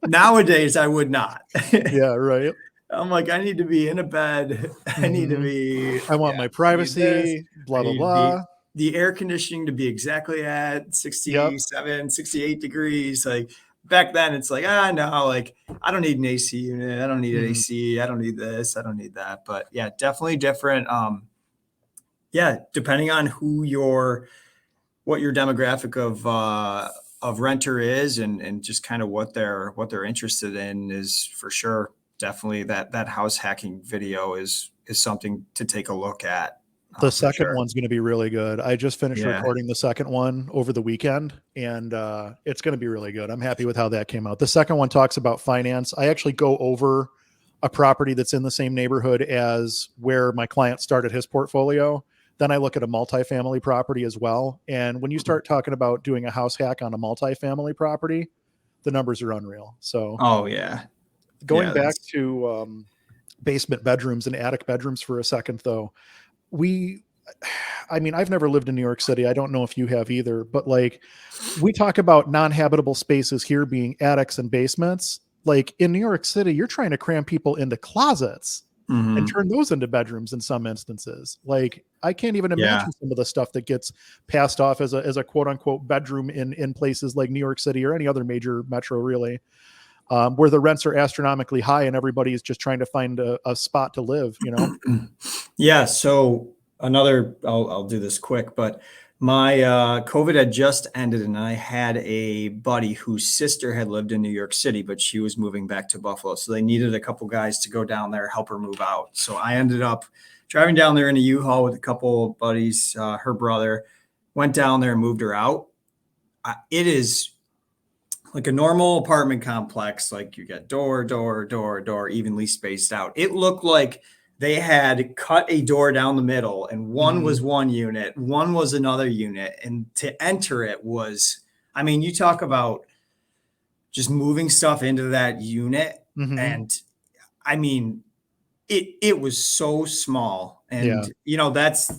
Nowadays I would not. Right. I'm like, I need to be in a bed. I need to be. I want my privacy. Blah blah blah. The air conditioning to be exactly at 67, 68 degrees. Like back then, it's like, no, like I don't need an AC unit. I don't need an AC. I don't need this. I don't need that. But definitely different. Depending on what your demographic of renter is and just kind of what they're interested in is for sure. Definitely that house hacking video is something to take a look at. The second one's going to be really good. I just finished recording the second one over the weekend, and it's going to be really good. I'm happy with how that came out. The second one talks about finance. I actually go over a property that's in the same neighborhood as where my client started his portfolio. Then I look at a multifamily property as well. And when you start talking about doing a house hack on a multifamily property, the numbers are unreal. So, going back to basement bedrooms and attic bedrooms for a second, though. I've never lived in New York City. I don't know if you have either, but like we talk about non-habitable spaces here being attics and basements. Like in New York City, you're trying to cram people into closets and turn those into bedrooms in some instances. Like I can't even imagine some of the stuff that gets passed off as a quote unquote bedroom in places like New York City or any other major metro really. Where the rents are astronomically high and everybody is just trying to find a spot to live, So I'll do this quick, but my COVID had just ended and I had a buddy whose sister had lived in New York City, but she was moving back to Buffalo. So they needed a couple guys to go down there, help her move out. So I ended up driving down there in a U-Haul with a couple of buddies, her brother, went down there and moved her out. It is like a normal apartment complex, like you get door, evenly spaced out. It looked like they had cut a door down the middle and one was one unit, one was another unit. And to enter it was, you talk about just moving stuff into that unit. And it was so small, and that's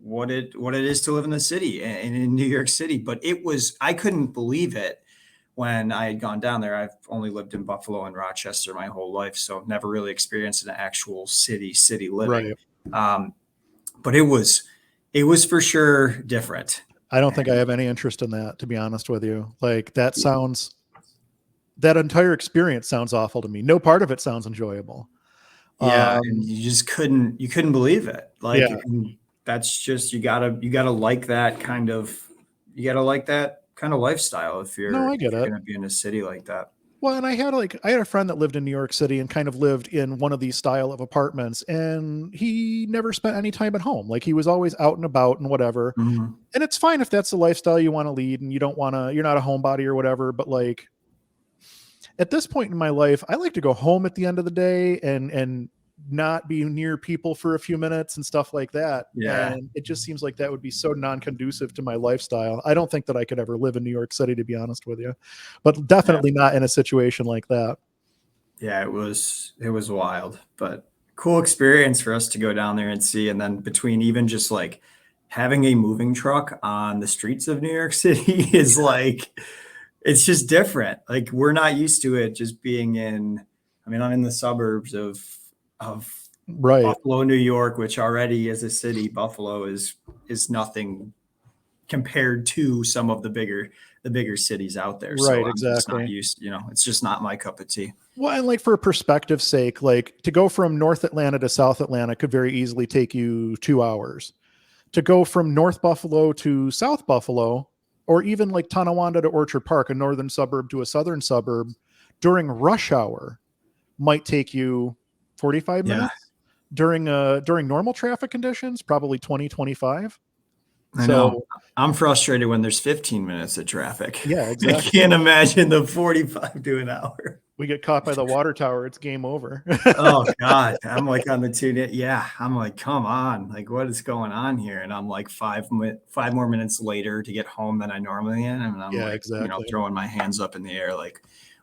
what it is to live in the city and in New York City. But I couldn't believe it when I had gone down there. I've only lived in Buffalo and Rochester my whole life, so never really experienced an actual city living. Right. But it was for sure different. I don't think I have any interest in that, to be honest with you. Like that entire experience sounds awful to me. No part of it sounds enjoyable. Yeah. And you just couldn't believe it. Like, that's just, you gotta like that kind of lifestyle if you're going to be in a city like that. Well, and I had a friend that lived in New York City and kind of lived in one of these style of apartments, and he never spent any time at home. Like he was always out and about and whatever. Mm-hmm. And it's fine if that's the lifestyle you want to lead and you're not a homebody or whatever. But like at this point in my life, I like to go home at the end of the day and not be near people for a few minutes and stuff like that. Yeah. And it just seems like that would be so non-conducive to my lifestyle. I don't think that I could ever live in New York City, to be honest with you, but definitely not in a situation like that. Yeah, it was wild, but cool experience for us to go down there and see. And then between even just like having a moving truck on the streets of New York City is like, it's just different. Like we're not used to it just being I'm in the suburbs of right. Buffalo, New York, which already as a city, Buffalo is nothing compared to some of the bigger cities out there. Right, so exactly. It's just not my cup of tea. Well, and like for perspective's sake, like to go from North Atlanta to South Atlanta could very easily take you 2 hours. To go from North Buffalo to South Buffalo, or even like Tonawanda to Orchard Park, a northern suburb to a southern suburb, during rush hour might take you 45 minutes. During normal traffic conditions, probably 20, 25. I know. I'm frustrated when there's 15 minutes of traffic. Yeah, exactly. I can't imagine the 45 to an hour. We get caught by the water tower. It's game over. Oh God. I'm like on the 2. Yeah. I'm like, come on. Like what is going on here? And I'm like 5 more minutes later to get home than I normally am. And I'm exactly. Throwing my hands up in the air. Like,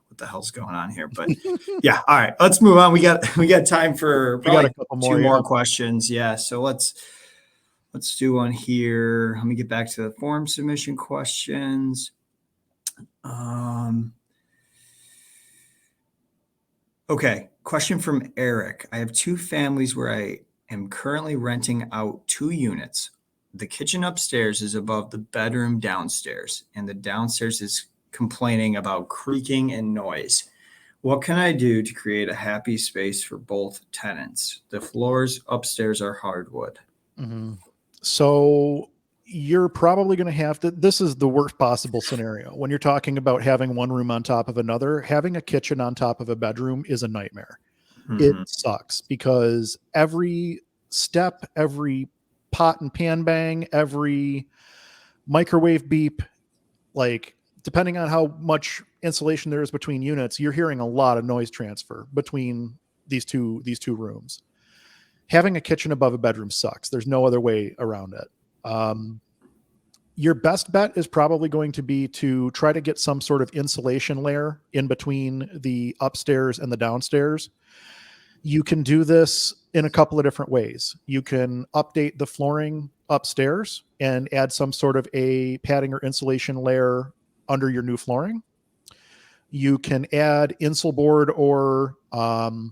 what the hell's going on here? But yeah. All right, let's move on. We got time for a couple two more questions. Yeah. So let's do one here. Let me get back to the form submission questions. Okay. Question from Eric. I have 2 families where I am currently renting out 2 units. The kitchen upstairs is above the bedroom downstairs, and the downstairs is complaining about creaking and noise. What can I do to create a happy space for both tenants? The floors upstairs are hardwood. Mm-hmm. So you're probably going to have to, this is the worst possible scenario. When you're talking about having one room on top of another, having a kitchen on top of a bedroom is a nightmare. Mm-hmm. It sucks because every step, every pot and pan bang, every microwave beep, like depending on how much insulation there is between units, you're hearing a lot of noise transfer between these two rooms. Having a kitchen above a bedroom sucks. There's no other way around it. Your best bet is probably going to be to try to get some sort of insulation layer in between the upstairs and the downstairs. You can do this in a couple of different ways. You can update the flooring upstairs and add some sort of a padding or insulation layer under your new flooring. You can add insul board or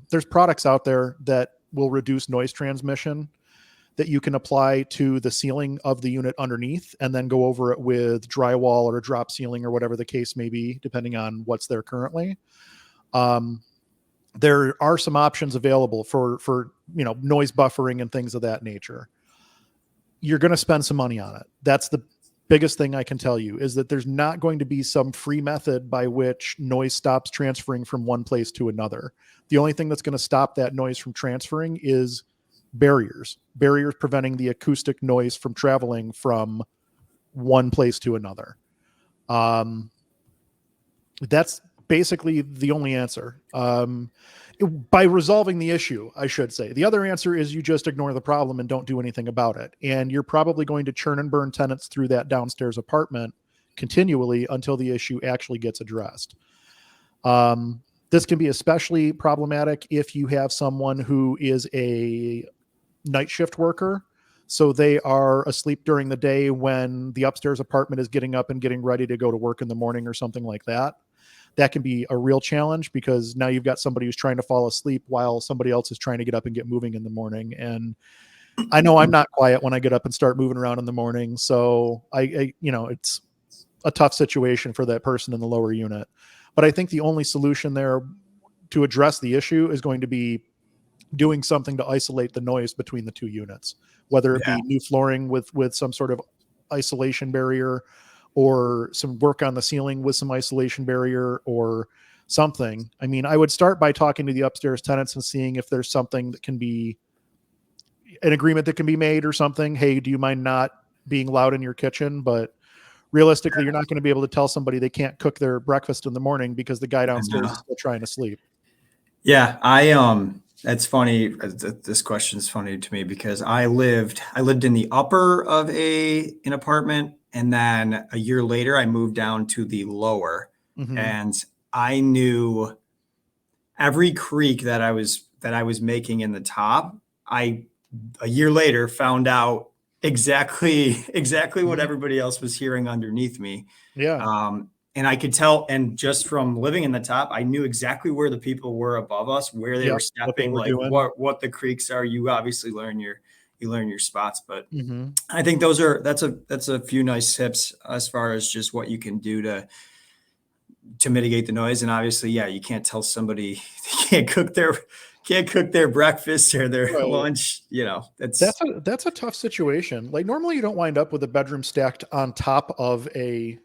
there's products out there that will reduce noise transmission that you can apply to the ceiling of the unit underneath and then go over it with drywall or a drop ceiling or whatever the case may be, depending on what's there currently. There are some options available for noise buffering and things of that nature. You're going to spend some money on it. That's the biggest thing I can tell you, is that there's not going to be some free method by which noise stops transferring from one place to another. The only thing that's going to stop that noise from transferring is barriers preventing the acoustic noise from traveling from one place to another. That's basically the only answer. By resolving the issue, I should say. The other answer is you just ignore the problem and don't do anything about it. And you're probably going to churn and burn tenants through that downstairs apartment continually until the issue actually gets addressed. The This can be especially problematic if you have someone who is a night shift worker. So they are asleep during the day when the upstairs apartment is getting up and getting ready to go to work in the morning or something like that. That can be a real challenge because now you've got somebody who's trying to fall asleep while somebody else is trying to get up and get moving in the morning. And I know I'm not quiet when I get up and start moving around in the morning. So it's a tough situation for that person in the lower unit. But I think the only solution there to address the issue is going to be doing something to isolate the noise between the two units, whether it be new flooring with some sort of isolation barrier, or some work on the ceiling with some isolation barrier or something. I mean, I would start by talking to the upstairs tenants and seeing if there's something that can be an agreement that can be made or something. Hey, do you mind not being loud in your kitchen? But realistically, you're not going to be able to tell somebody they can't cook their breakfast in the morning because the guy downstairs is still trying to sleep. Yeah. That's funny. This question is funny to me because I lived in the upper of an apartment. And then a year later, I moved down to the lower, and I knew every creak that I was making in the top. A year later found out exactly what everybody else was hearing underneath me. Yeah. And I could tell, and just from living in the top, I knew exactly where the people were above us, where they were stepping, what the creaks are. You obviously learn your spots, but I think that's a few nice tips as far as just what you can do to mitigate the noise. And obviously, you can't tell somebody they can't cook their breakfast or their lunch. That's a tough situation. Like normally you don't wind up with a bedroom stacked on top of a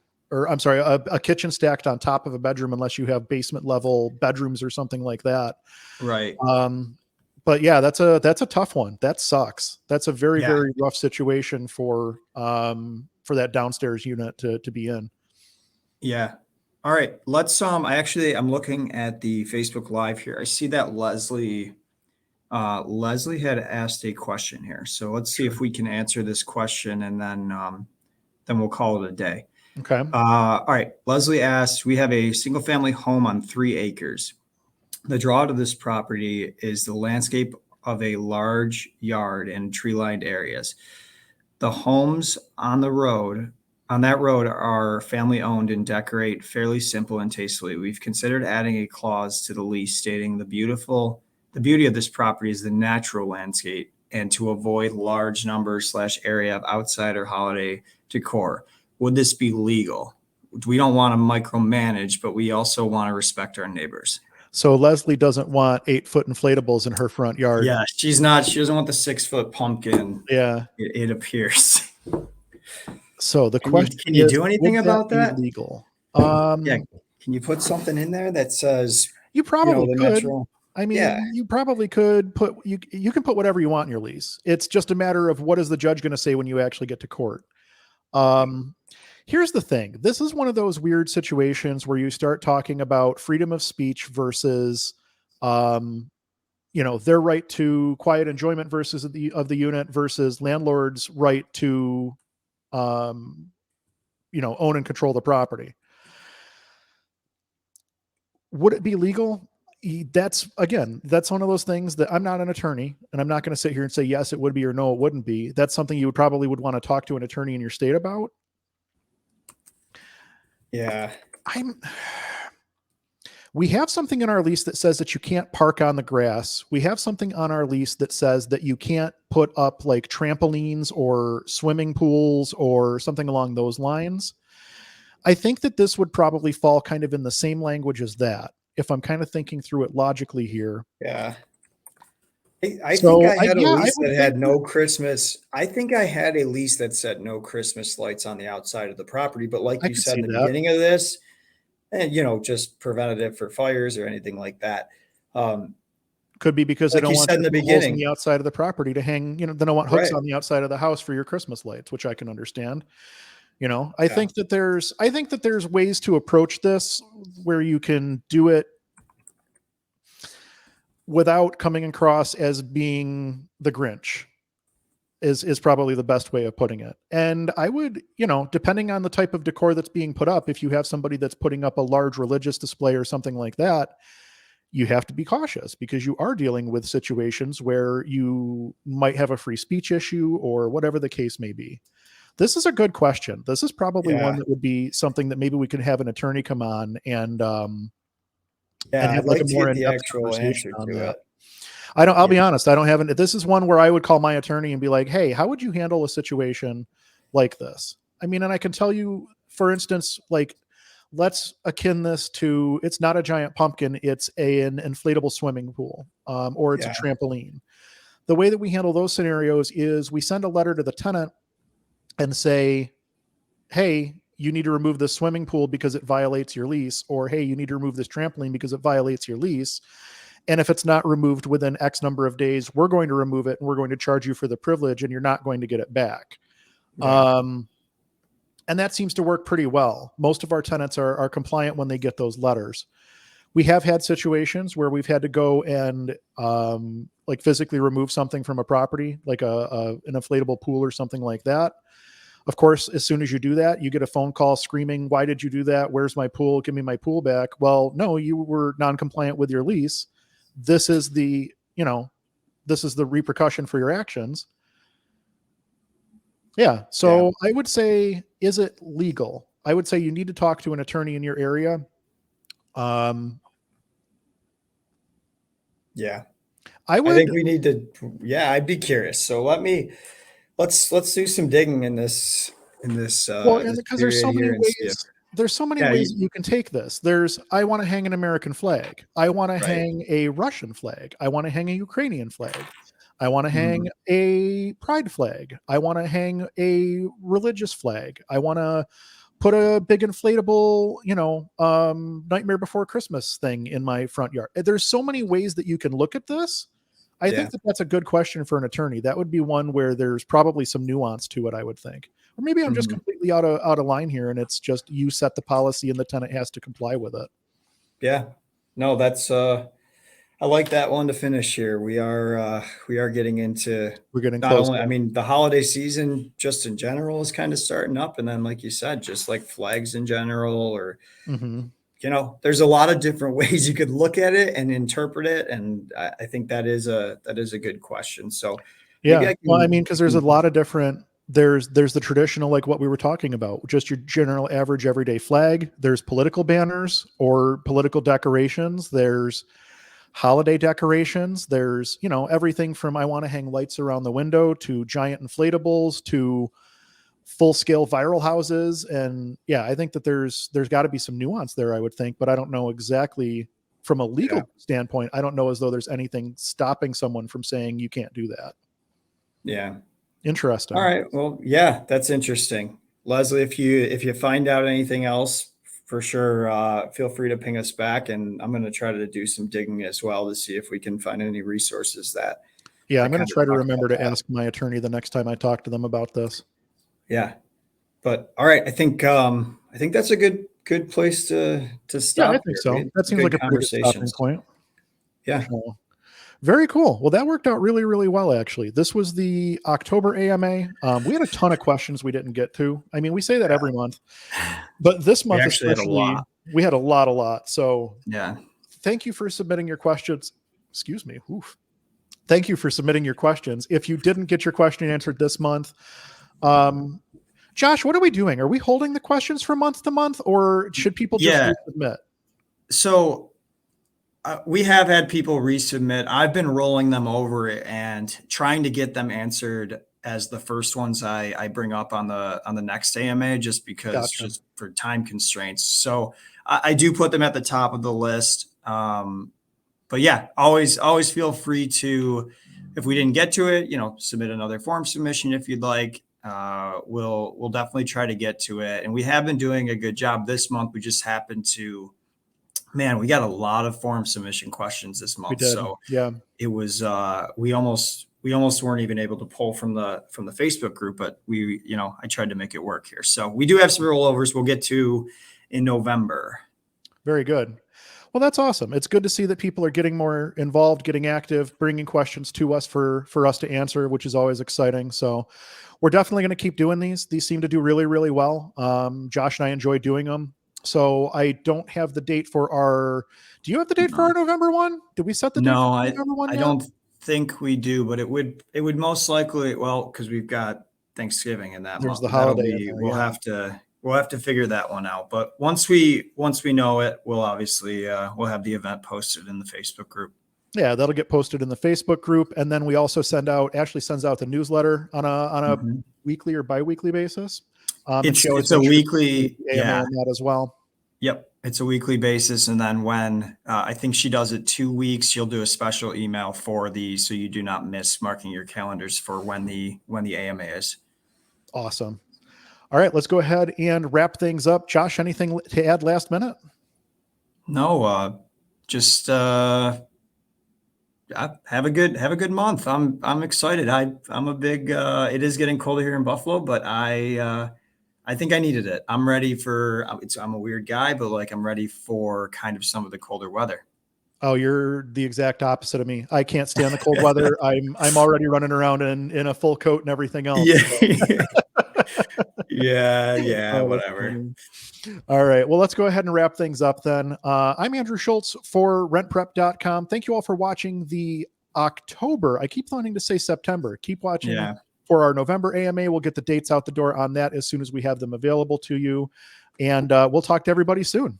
kitchen stacked on top of a bedroom unless you have basement level bedrooms or something like that. Right. But yeah, that's a tough one. That sucks. That's a very, very rough situation for that downstairs unit to be in. Yeah. All right. I'm looking at the Facebook Live here. I see that Leslie had asked a question here. So let's see if we can answer this question, and then we'll call it a day. Okay. All right. Leslie asks, we have a single family home on 3 acres. The draw to this property is the landscape of a large yard and tree-lined areas. The homes on that road are family-owned and decorate fairly simple and tastefully. We've considered adding a clause to the lease stating the beauty of this property is the natural landscape and to avoid large numbers / area of outside or holiday decor. Would this be legal? We don't want to micromanage, but we also want to respect our neighbors. So Leslie doesn't want 8-foot inflatables in her front yard. Yeah, she doesn't want the 6-foot pumpkin. Yeah. It appears. So the question can you do anything about that? Legal. Can you put something in there that says you probably could? Natural, I mean, you probably could put you can put whatever you want in your lease. It's just a matter of what is the judge going to say when you actually get to court. Here's the thing. This is one of those weird situations where you start talking about freedom of speech versus, their right to quiet enjoyment versus of the unit versus landlord's right to, own and control the property. Would it be legal? That's one of those things that I'm not an attorney, and I'm not going to sit here and say, yes, it would be or no, it wouldn't be. That's something you would want to talk to an attorney in your state about. Yeah. We have something in our lease that says that you can't park on the grass. We have something on our lease that says that you can't put up like trampolines or swimming pools or something along those lines. I think that this would probably fall kind of in the same language as that, if I'm kind of thinking through it logically here. Yeah. I think I had a lease that had no Christmas. I think I had a lease that said no Christmas lights on the outside of the property. But like you said in the beginning of this, just preventative for fires or anything like that. Could be because they don't want in the beginning on the outside of the property to hang. They don't want hooks on the outside of the house for your Christmas lights, which I can understand. I think that there's ways to approach this where you can do it without coming across as being the Grinch is probably the best way of putting it. And I would, depending on the type of decor that's being put up, if you have somebody that's putting up a large religious display or something like that, you have to be cautious because you are dealing with situations where you might have a free speech issue or whatever the case may be. This is a good question. This is probably one that would be something that maybe we could have an attorney come on and have I'd like like a to more get the in-depth actual conversation answer on to that. it. I'll be honest. I don't have this is one where I would call my attorney and be like, hey, how would you handle a situation like this? I mean, and I can tell you, for instance, like, let's akin this to, it's not a giant pumpkin. It's an inflatable swimming pool, or it's a trampoline. The way that we handle those scenarios is we send a letter to the tenant and say, hey, you need to remove this swimming pool because it violates your lease, or hey, you need to remove this trampoline because it violates your lease. And if it's not removed within X number of days, we're going to remove it and we're going to charge you for the privilege and you're not going to get it back. And that seems to work pretty well. Most of our tenants are compliant when they get those letters. We have had situations where we've had to go and like physically remove something from a property, like an inflatable pool or something like that. Of course, as soon as you do that, you get a phone call screaming, why did you do that? Where's my pool? Give me my pool back. Well, no, you were non-compliant with your lease. This is the repercussion for your actions. Yeah. So I would say, is it legal? I would say you need to talk to an attorney in your area. I think we need to, I'd be curious. So let's do some digging in this, because there's so many ways. There's so many ways that you can take this. I want to hang an American flag. I want to hang a Russian flag. I want to hang a Ukrainian flag. I want to hang a pride flag. I want to hang a religious flag. I want to put a big inflatable, Nightmare Before Christmas thing in my front yard. There's so many ways that you can look at this. I think that's a good question for an attorney. That would be one where there's probably some nuance to it, I would think. Or maybe I'm just completely out of line here and it's just you set the policy and the tenant has to comply with it. Yeah. No, that's I like that one to finish here. We are getting into, we're getting not close. Only, I mean, the holiday season just in general is kind of starting up. And then, like you said, just like flags in general, or, there's a lot of different ways you could look at it and interpret it. And I think that is a good question. So because there's a lot of different, there's the traditional, like what we were talking about, just your general average everyday flag. There's political banners or political decorations. There's holiday decorations. There's, everything from I want to hang lights around the window to giant inflatables to full scale viral houses. And I think that there's got to be some nuance there, I would think, but I don't know exactly from a legal standpoint. I don't know as though there's anything stopping someone from saying you can't do that. Yeah. Interesting. All right. Well, that's interesting. Leslie, if you find out anything else, for sure, feel free to ping us back, and I'm going to try to do some digging as well to see if we can find any resources that. I'm going to try to remember to ask my attorney the next time I talk to them about this. Yeah, but all right, I think that's a good place to stop. Yeah, I think so. That seems like a pretty good stopping point. Yeah. So, very cool. Well, that worked out really, really well, actually. This was the October AMA. We had a ton of questions we didn't get to. I mean, we say that every month, but this month especially, we had a lot. So thank you for submitting your questions. Excuse me. Oof. Thank you for submitting your questions. If you didn't get your question answered this month, Josh, what are we doing? Are we holding the questions from month to month, or should people just resubmit? So we have had people resubmit. I've been rolling them over and trying to get them answered as the first ones I bring up on the next AMA, just because just for time constraints. So I do put them at the top of the list. But always feel free to, if we didn't get to it, submit another form submission if you'd like. We'll definitely try to get to it. And we have been doing a good job this month. We just happened to, we got a lot of form submission questions this month. So it was, we almost weren't even able to pull from the Facebook group, but I tried to make it work here. So we do have some rollovers we'll get to in November. Very good. Well, that's awesome. It's good to see that people are getting more involved, getting active, bringing questions to us for us to answer, which is always exciting. So we're definitely going to keep doing these. These seem to do really, really well. Josh and I enjoy doing them. So I don't have the date for our. Do you have the date for our November one? Did we set the date No, for the November one I yet? don't think we do, but it would most likely, well, because we've got Thanksgiving in that There's month. the That'll holiday in be, there, we'll yeah. have to figure that one out. But once we know it, we'll obviously we'll have the event posted in the Facebook group. Yeah, that'll get posted in the Facebook group, and then we also Ashley sends out the newsletter on a weekly or biweekly basis. And she always It's a makes sure to weekly, include the AMA in that as well. Yep. It's a weekly basis. And then when I think she does it 2 weeks, she'll do a special email for these, so you do not miss marking your calendars for when the AMA is. Awesome. All right, let's go ahead and wrap things up. Josh, anything to add last minute? No, just have a good month. I'm excited. I'm a big it is getting colder here in Buffalo, but I think I needed it. I'm ready for I'm a weird guy, but like I'm ready for kind of some of the colder weather. Oh, you're the exact opposite of me. I can't stand the cold weather. I'm already running around in a full coat and everything else. Yeah. Yeah, whatever. All right. Well, let's go ahead and wrap things up then. I'm Andrew Schultz for rentprep.com. Thank you all for watching the October. I keep wanting to say September. Keep watching for our November AMA. We'll get the dates out the door on that as soon as we have them available to you. And we'll talk to everybody soon.